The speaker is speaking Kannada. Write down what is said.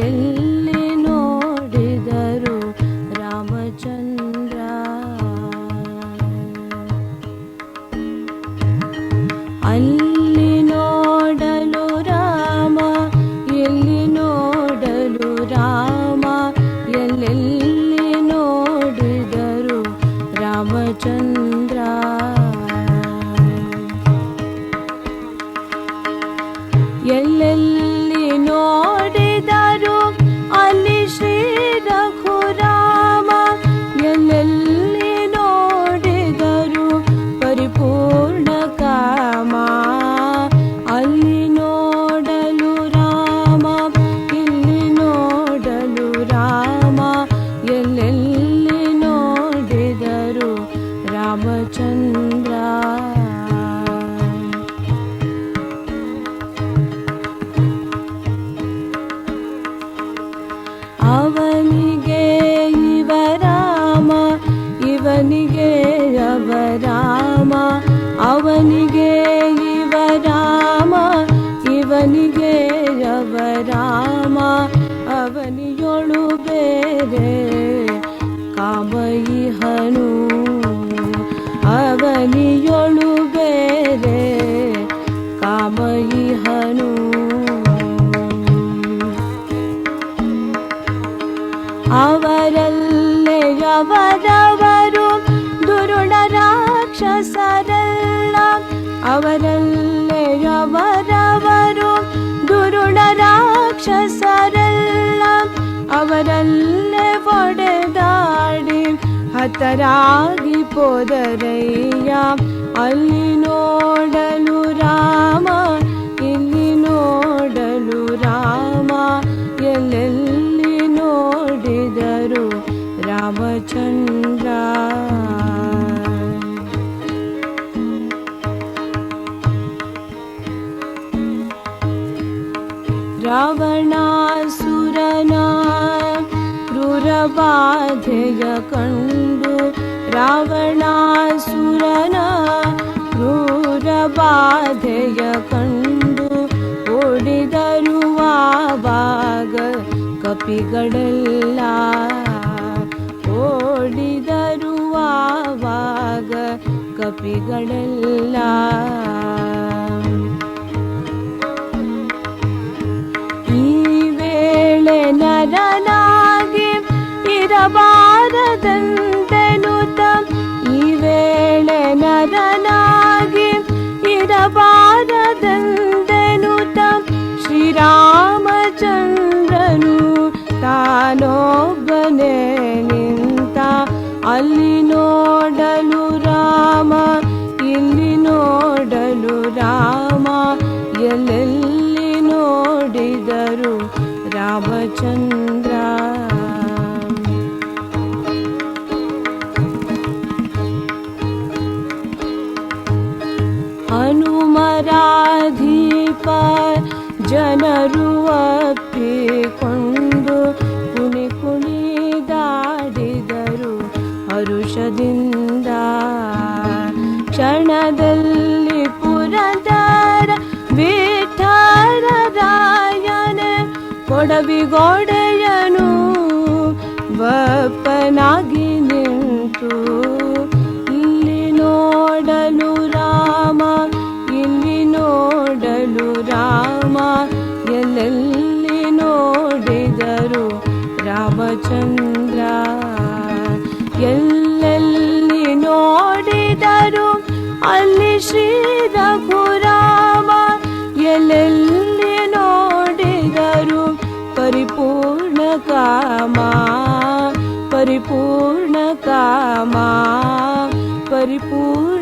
ಎಲ್ಲೆಲ್ಲಿ ನೋಡಿದರು ರಾಮಚಂದ್ರ. ಅಲ್ಲಿ ನೋಡಲು ರಾಮ, ಎಲ್ಲಿ ನೋಡಲು ರಾಮ, ಎಲ್ಲೆಲ್ಲಿ ನೋಡಿದರು ರಾಮಚಂದ್ರ. ಎಲ್ಲೆಲ್ಲಿ ನೋಡಿದರು ಅಲ್ಲಿ ಶ್ರೀ ರಘುರಾಮ, ಎಲ್ಲೆಲ್ಲಿ ನೋಡಿದರು ಪರಿಪೂರ್ಣ ಕಾಮ. ಅಲ್ಲಿ ನೋಡಲು ರಾಮ, ಇಲ್ಲಿ ನೋಡಲು ರಾಮ, ಎಲ್ಲೆಲ್ಲಿ ನೋಡಿದರು ರಾಮಚಂದ್ರ. ಅವನಿಗೆ ಇವ ರಾಮ, ಇವನಿಗೆ ಅವ ರಾಮ, ಅವನಿಗೆ ಇವ ರಾಮ, ಇವನಿಗೆ ಅವ ರಾಮ. ಅವನಿಯೊಳು ಬೇರೆ ಕಾಮಯಿಹನು, ಅವನಿಯೊಳು ಬೇರೆ ಕಾಮಯಿಹನು. ಅವರಲ್ಲೇ ಅವರವರು ದುರುಳ ರಾಕ್ಷಸರಲ್ಲ, ಅವರಲ್ಲೇ ಅವರವರು ದುರುಳ ರಾಕ್ಷಸರಲ್ಲ. ಅವರಲ್ಲೇ ಒಡೆದಾಡಿ ಹತರಾಗಿ ಪೋದರಯ್ಯ. ಅಲ್ಲಿ ನೋಡಲು ರಾಮ, ಇಲ್ಲಿ ನೋಡಲು ರಾಮ, ಎಲ್ಲೆಲ್ಲಿ ನೋಡಿದರು ರಾಮಚಂದ್ರ. ರಾವಣಾಸುರನ ಕ್ರೂರಬಾಧೆಯ ಕಂಡು, ರಾವಣಾಸುರನ ಕ್ರೂರಬಾಧೆಯ ಕಂಡು ಓಡಿದರುವಾಗ ಕಪಿಗಳೆಲ್ಲ, ಓಡಿದರುವಾಗ ಕಪಿಗಳೆಲ್ಲ. ಈ ವೇಳೆ ನರನಾಗಿ ಇರಬಾರದಂತೆನುತ, ಈ ವೇಳೆ ನರನಾಗಿ ಇರಬಾರದಂತೆನುತ ಶ್ರೀರಾಮಚಂದ್ರನು ತಾನೊಬ್ಬನೇ ನಿಂತ. ಅಲ್ಲಿ ನೋಡಲು ರಾಮ, ಇಲ್ಲಿ ನೋಡಲು ರಾಮ, ಎಲ್ಲೆಲ್ಲಿ ನೋಡಿದರು ರಾಮಚಂದ್ರ. ಹನುಮರಾಧೀಪ ಜನರು ಅಪ್ಪಿಕೊಂಡು ಕುಣಿ ಕುಣಿದಾಡಿದರು ಹರುಷದಿಂದ. ಕ್ಷಣದಲ್ಲಿ ಪುರಂದರ ವಿಠಲರಾಯನ ಕೊಡವಿಗೊಡೆಯನು ಬಪ್ಪನಾಗಿ ನಿಂತು. ಇಲ್ಲಿ ನೋಡಲು ರಾಮ, ಇಲ್ಲಿ ನೋಡಲು ರಾಮ, ಎಲ್ಲೆಲ್ಲಿ ನೋಡಿದರು ರಾಮಚಂದ್ರ. ಎಲ್ಲೆಲ್ಲಿ ನೋಡಿದರು ಅಲ್ಲಿ ಶ್ರೀ ರಘುರಾಮ, ಎಲ್ಲೆಲ್ಲಿ ನೋಡಿದರು ಪರಿಪೂರ್ಣ ಕಾಮ, ಪರಿಪೂರ್ಣ ಕಾಮ, ಪರಿಪೂರ್ಣ